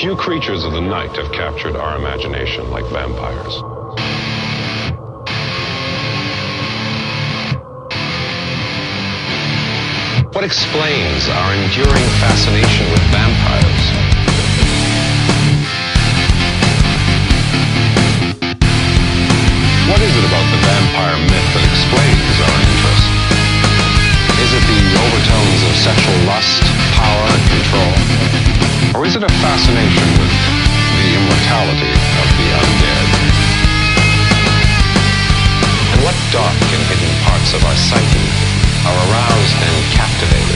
Few creatures of the night have captured our imagination like vampires. What explains our enduring fascination with vampires? What is it about the vampire myth that explains our interest? Is it the overtones of sexual lust, power, and control? Or is it a fascination with the immortality of the undead? And what dark and hidden parts of our psyche are aroused and captivated